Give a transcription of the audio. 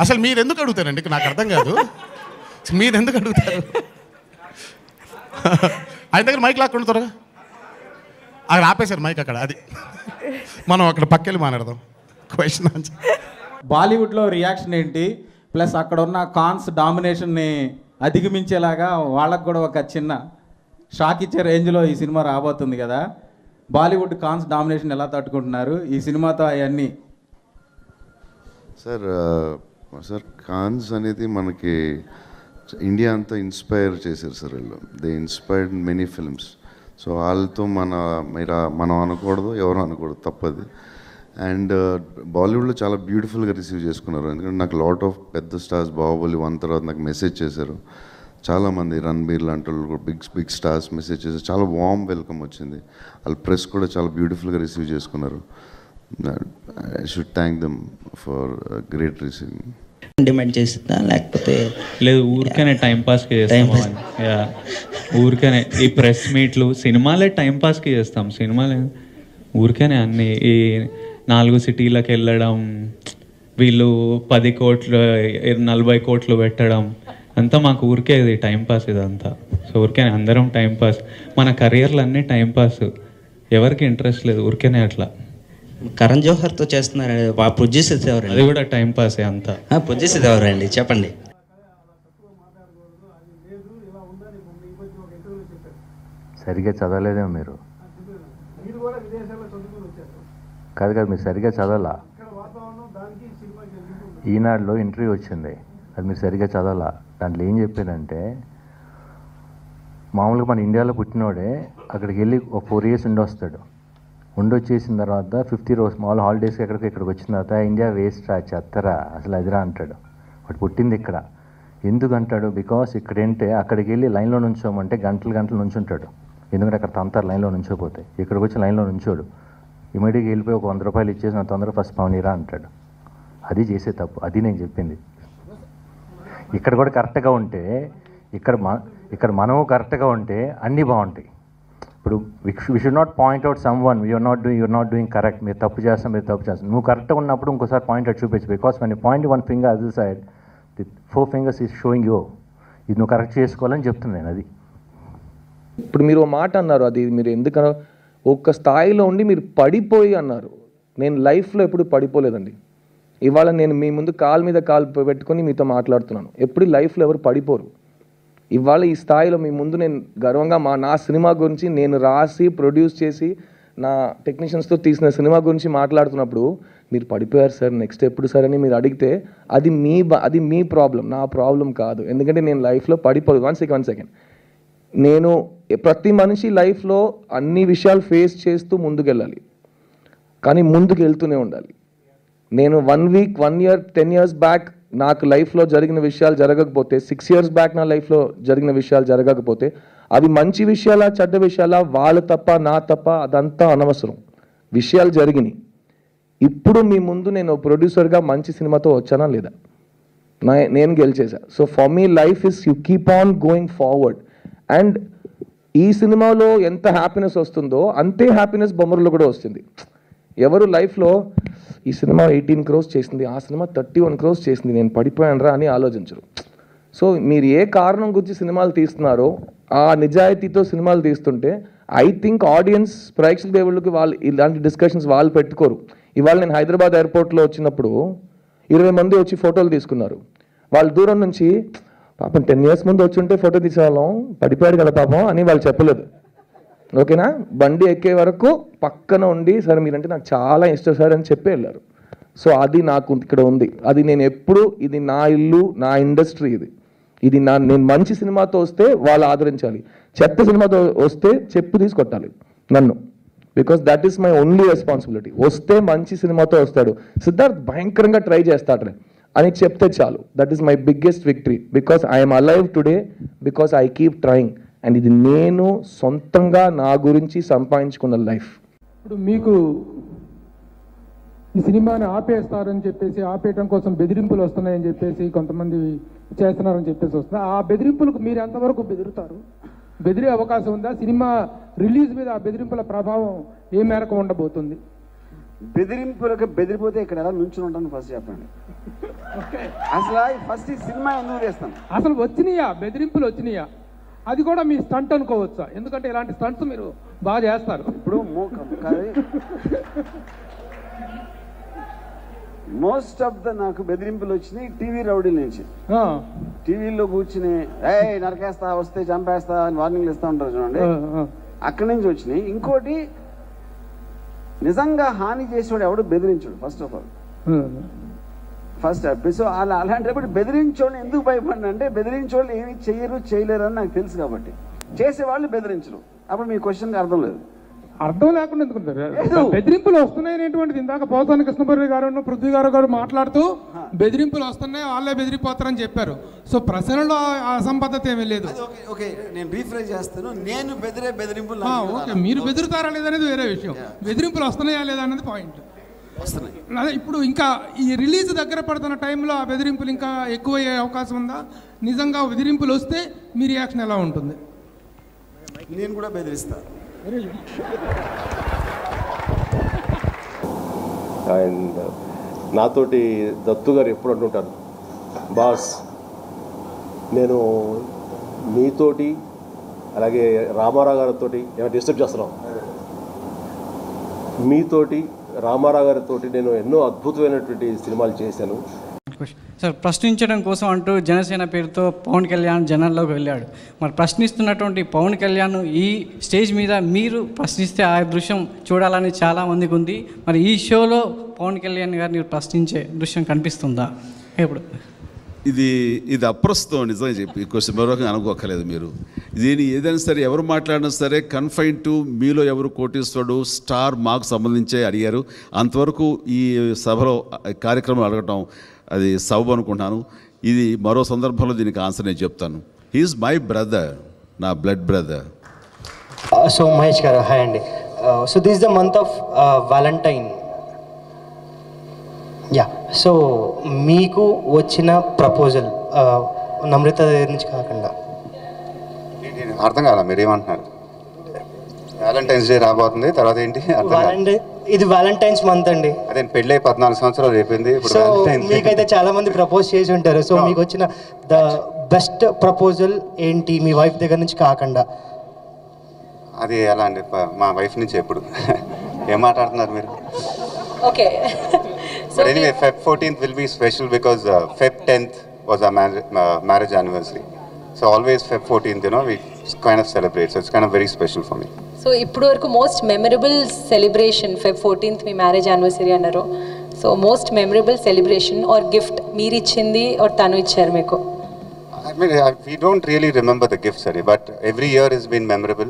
అసలు మీరు ఎందుకు అడుగుతారండి? నాకు అర్థం కాదు. మీరు ఎందుకు అడుగుతారు? ఆయన దగ్గర మైక్ లాక్కుండా త్వరగా. అక్కడ ఆపేశారు మైక్ అక్కడ. అది మనం అక్కడ పక్కెళ్ళి మాట్లాడదాం. Question answer. బాలీవుడ్లో రియాక్షన్ ఏంటి? ప్లస్ అక్కడ ఉన్న కాన్స్ డామినేషన్ని అధిగమించేలాగా వాళ్ళకు కూడా ఒక చిన్న షాక్ ఇచ్చే రేంజ్లో ఈ సినిమా రాబోతుంది కదా. బాలీవుడ్ కాన్స్ డామినేషన్ ఎలా తట్టుకుంటున్నారు ఈ సినిమాతో? అవన్నీ సార్ కాన్స్ అనేది మనకి ఇండియా అంతా ఇన్స్పైర్ చేశారు సార్ వీళ్ళు. They inspired many films. So వాళ్ళతో మనం అనకూడదు, ఎవరు అనకూడదు, తప్పది. అండ్ బాలీవుడ్లో చాలా బ్యూటిఫుల్గా రిసీవ్ చేసుకున్నారు. ఎందుకంటే నాకు లాట్ ఆఫ్ పెద్ద స్టార్స్ బాహుబలి 1 తర్వాత నాకు మెసేజ్ చేశారు చాలామంది. రణబీర్ లాంటి వాళ్ళు బిగ్ స్టార్స్ మెసేజ్ చేశారు. చాలా వార్మ్ వెల్కమ్ వచ్చింది. వాళ్ళ ప్రెస్ కూడా చాలా బ్యూటిఫుల్గా రిసీవ్ చేసుకున్నారు. I should thank them for great receiving. Demand చేస్తుందా లేకపోతే లేదు, ఊరికనే టైంపాస్కి చేస్తాం. ఊరికనే ఈ ప్రెస్ మీట్లు సినిమాలే టైంపాస్కి చేస్తాం. సినిమాలే ఊరికనే అన్ని ఈ 4 సిటీలకు వెళ్ళడం, వీళ్ళు 10 కోట్లు 40 కోట్లు పెట్టడం అంతా మాకు ఊరికే ఇది టైంపాస్ ఇదంతా. సో ఊరికే అందరం టైంపాస్, మన కెరియర్లు అన్నీ టైంపాస్, ఎవరికి ఇంట్రెస్ట్ లేదు, ఊరికేనే అట్లా. కరణ్ జోహర్తో చేస్తున్నారు, ప్రొడ్యూసర్స్ ఎవరండి? అది కూడా టైంపాసే అంతా. ప్రొడ్యూసర్స్ ఎవరండి చెప్పండి. సరిగ్గా చదవలేదేమో మీరు. కాదు మీరు సరిగ్గా చదవాలా. ఈనాడులో ఇంటర్వ్యూ వచ్చింది, అది మీరు సరిగ్గా చదవాలా. దాంట్లో ఏం చెప్పారంటే మామూలుగా మన ఇండియాలో పుట్టినోడే అక్కడికి వెళ్ళి ఒక 4 years ఉండొస్తాడు. ఉండొచ్చేసిన తర్వాత 50 రోజు మామూలు హాలిడేస్కి ఇక్కడికి వచ్చిన తర్వాత ఇండియా వేస్ట్ రా చెత్తరా అసలు అదిరా అంటాడు. వాడు పుట్టింది ఇక్కడ. ఎందుకు అంటాడు? బికాస్ ఇక్కడంటే అక్కడికి వెళ్ళి లైన్లో నుంచోమంటే గంటలు నుంచుంటాడు. ఎందుకంటే అక్కడ తంతారు లైన్లో నుంచోపోతే. ఇక్కడికి వచ్చి లైన్లో నుంచోడు. ఇమీడియట్గా వెళ్ళిపోయి ఒక 100 రూపాయలు ఇచ్చేసి నా తొందరగా ఫస్ట్ పవనీరా అంటాడు. అది చేసే తప్పు. అది నేను చెప్పింది. ఇక్కడ కూడా కరెక్ట్గా ఉంటే ఇక్కడ మనము కరెక్ట్గా ఉంటే అన్నీ బాగుంటాయి. ఇప్పుడు we should not point out someone you're not doing correct. మీరు తప్పు చేస్తాం. నువ్వు కరెక్ట్గా ఉన్నప్పుడు ఇంకోసారి పాయింట్ అవుట్ చూపించు. Because when you point one finger other side, the 4 fingers is showing you. ఇది నువ్వు కరెక్ట్ చేసుకోవాలని చెప్తుంది నేను. అది ఇప్పుడు మీరు మాట అన్నారు, అది మీరు ఎందుకనో ఒక్క స్థాయిలో ఉండి మీరు పడిపోయి అన్నారు. నేను లైఫ్లో ఎప్పుడు పడిపోలేదండి. ఇవాళ నేను మీ ముందు కాలు మీద కాలు పెట్టుకొని మీతో మాట్లాడుతున్నాను. ఎప్పుడు లైఫ్లో ఎవరు పడిపోరు. ఇవాళ ఈ స్థాయిలో మీ ముందు నేను గర్వంగా నా సినిమా గురించి నేను రాసి ప్రొడ్యూస్ చేసి నా టెక్నీషియన్స్తో తీసిన సినిమా గురించి మాట్లాడుతున్నప్పుడు మీరు పడిపోయారు సార్, నెక్స్ట్ ఎప్పుడు సార్ అని మీరు అడిగితే అది మీ ప్రాబ్లం, నా ప్రాబ్లం కాదు. ఎందుకంటే నేను లైఫ్లో పడిపోదు. One second. నేను ప్రతి మనిషి లైఫ్లో అన్ని విషయాలు ఫేస్ చేస్తూ ముందుకెళ్ళాలి, కానీ ముందుకు వెళ్తూనే ఉండాలి. నేను 1 week 1 year 10 years బ్యాక్ నాకు లైఫ్లో జరిగిన విషయాలు జరగకపోతే, 6 years బ్యాక్ నా లైఫ్లో జరిగిన విషయాలు జరగకపోతే అవి మంచి విషయాలా చెడ్డ విషయాలా, వాళ్ళు తప్ప నా తప్ప అదంతా అనవసరం. విషయాలు జరిగినాయి. ఇప్పుడు మీ ముందు నేను ప్రొడ్యూసర్గా మంచి సినిమాతో వచ్చానా లేదా, నేను గెలిచేసా. So for me life is you keep on going forward. And ఈ సినిమాలో ఎంత హ్యాపీనెస్ వస్తుందో అంతే హ్యాపీనెస్ బొమ్మరులో కూడా వస్తుంది. ఎవరు లైఫ్లో ఈ సినిమా 18 crores చేసింది, ఆ సినిమా 31 crores చేసింది, నేను పడిపోయాను రా అని ఆలోచించరు. సో మీరు ఏ కారణం గురించి సినిమాలు తీస్తున్నారో ఆ నిజాయితీతో సినిమాలు తీస్తుంటే ఐ థింక్ ఆడియన్స్ ప్రేక్షక దేవుళ్ళకి వాళ్ళు ఇలాంటి డిస్కషన్స్ వాళ్ళు పెట్టుకోరు. ఇవాళ నేను హైదరాబాద్ ఎయిర్పోర్ట్లో వచ్చినప్పుడు 20 మంది వచ్చి ఫోటోలు తీసుకున్నారు. వాళ్ళు దూరం నుంచి పాపం 10 years ముందు వచ్చి ఉంటే ఫోటో తీసేవాళ్ళం, పడిపోయాడు కదా పాపం అని వాళ్ళు చెప్పలేదు. ఓకేనా? బండి ఎక్కే వరకు పక్కన ఉండి సార్ మీరంటే నాకు చాలా ఇష్టం సార్ అని చెప్పి వెళ్ళారు. సో అది నాకు ఇక్కడ ఉంది. అది నేను ఎప్పుడు ఇది నా ఇల్లు, నా ఇండస్ట్రీ, ఇది నేను మంచి సినిమాతో వస్తే వాళ్ళు ఆదరించాలి, చెత్త సినిమాతో వస్తే చెప్పు తీసుకొట్టాలి నన్ను. Because that is my only responsibility. వస్తే మంచి సినిమాతో వస్తాడు, సిద్ధార్థ్ భయంకరంగా ట్రై చేస్తాడు అని చెప్తే చాలు. That is my biggest victory. Because I'm alive today because I keep trying. And ఇది నేను సొంతంగా నా గురించి సంపాదించుకున్న లైఫ్. ఇప్పుడు మీకు ఈ సినిమాని ఆపేస్తారని చెప్పేసి, ఆపేయడం కోసం బెదిరింపులు వస్తున్నాయని చెప్పేసి కొంతమంది చేస్తున్నారని చెప్పేసి వస్తుంది. ఆ బెదిరింపులకు మీరు ఎంతవరకు బెదిరుతారు? బెదిరే అవకాశం ఉందా? సినిమా రిలీజ్ మీద ఆ బెదిరింపుల ప్రభావం ఏ మేరకు ఉండబోతుంది? బెదిరింపులకు బెదిరిపోతే ఇక్కడ ఎలా నుంచుని ఉంటాను ఫస్ట్ చెప్పండి. అసలు ఫస్ట్ ఈ సినిమా ఎందుకు చేస్తాను? అసలు వచ్చినాయా బెదిరింపులు వచ్చినాయా? అది కూడా మీ స్టంట్ అనుకోవచ్చా? ఎందుకంటే ఇలాంటి స్టంట్స్ మీరు బాగా చేస్తారు. ఇప్పుడు మోస్ట్ ఆఫ్ ద నాకు బెదిరింపులు వచ్చినాయి టీవీ రౌడీల నుంచి. టీవీలో కూర్చుని నరకేస్తా, వస్తే చంపేస్తా అని వార్నింగ్లు ఇస్తా ఉంటారు చూడండి, అక్కడి నుంచి వచ్చినాయి. ఇంకోటి, నిజంగా హాని చేసేవాడు ఎవడు బెదిరించాడు first of all. First so అలాంటప్పుడు బెదిరించోళ్ళు ఎందుకు భయపడిన అంటే, బెదిరించోళ్ళు ఏమి చెయ్యరు చేయలేరు అని నాకు తెలుసు కాబట్టి. చేసేవాళ్ళు బెదిరించరు. అప్పుడు మీ క్వశ్చన్కి అర్థం లేదు. అర్థం లేకుండా ఎందుకుంటారు? బెదిరింపులు వస్తున్నాయి అనేటువంటిది ఇందాక పోసాని కృష్ణపల్లి గారు పృథ్వీ గారు మాట్లాడుతూ బెదిరింపులు వస్తున్నాయి, వాళ్ళే బెదిరిపోతారని చెప్పారు. సో ప్రశ్నలో అసంబద్ధత ఏమీ లేదు. ఓకే, నేను రీఫ్రెష్ చేస్తాను. నేను బెదిరింపులు ఓకే, మీరు బెదిరుతారా లేదనేది వేరే విషయం. బెదిరింపులు వస్తున్నాయా లేదా అనేది పాయింట్. అదే ఇప్పుడు ఇంకా ఈ రిలీజ్ దగ్గర పడుతున్న టైంలో ఆ బెదిరింపులు ఇంకా ఎక్కువ అయ్యే అవకాశం ఉందా? నిజంగా బెదిరింపులు వస్తే మీ రియాక్షన్ ఎలా ఉంటుంది? నేను కూడా బెదిరిస్తాను. అండ్ నాతోటి దత్తు గారు ఎప్పుడు అంటుంటారు, బాస్ నేను మీతోటి అలాగే రామారావు గారితో ఏమైనా డిస్టర్బ్ చేస్తున్నాం, మీతోటి రామారావు గారితో నేను ఎన్నో అద్భుతమైనటువంటి సినిమాలు చేశాను. సార్, ప్రశ్నించడం కోసం అంటూ జనసేన పేరుతో పవన్ కళ్యాణ్ జనాల్లోకి వెళ్ళాడు. మరి ప్రశ్నిస్తున్నటువంటి పవన్ కళ్యాణ్ ఈ స్టేజ్ మీద మీరు ప్రశ్నిస్తే ఆ దృశ్యం చూడాలని చాలామందికి ఉంది. మరి ఈ షోలో పవన్ కళ్యాణ్ గారిని ప్రశ్నించే దృశ్యం కనిపిస్తుందా? ఇప్పుడు ఇది అప్రస్తుతం నిజంగా చెప్పి క్వశ్చన్ మరొక అనుకోకలేదు. మీరు దీని ఏదైనా సరే ఎవరు మాట్లాడినా సరే కన్ఫైన్ టు మీలో ఎవరు కోటీశ్వరుడు స్టార్ మాకు సంబంధించే అడిగారు. అంతవరకు ఈ సభలో కార్యక్రమం అడగటం అది సబబు అనుకుంటున్నాను. ఇది మరో సందర్భంలో దీనికి ఆన్సర్ నేను చెప్తాను. హీఈస్ మై బ్రదర్, నా బ్లడ్ బ్రదర్. సో మహేష్ గారు హాయ్ అండి. So this is the month of Valentine. Yeah, so మీకు వచ్చిన ప్రపోజల్ నమ్రత దగ్గర నుంచి కాకుండా అర్థం కాదా మీరు ఏమంటున్నారు? వ్యాలంటైన్స్ డే రాబోతుంది, తర్వాత ఏంటి? ఇది వ్యాలంటైన్స్ మంత్ అండి. అదే పెళ్ళి 14 సంవత్సరాలు అయిపోయింది. సో మీకైతే చాలా మంది ప్రపోజ్ చేసి ఉంటారు. సో మీకు వచ్చిన ద బెస్ట్ ప్రపోజల్ ఏంటి మీ వైఫ్ దగ్గర నుంచి కాకుండా? అది ఎలా అండి, మా వైఫ్ నుంచి ఎప్పుడు ఏం మాట్లాడుతున్నారు మీరు? Okay. But anyway, Feb 14th will be special because Feb 10th was our marriage anniversary. So always Feb 14th, we kind of celebrate. So it's kind of very special for me. So ఇప్పుడు వరకు most memorable celebration Feb 14th మీ marriage anniversary అన్నారు. So most memorable celebration or gift మీరు ఇచ్చింది are తను ఇచ్చారు మీకు? I mean, we don't really remember the gifts, but every year has been memorable.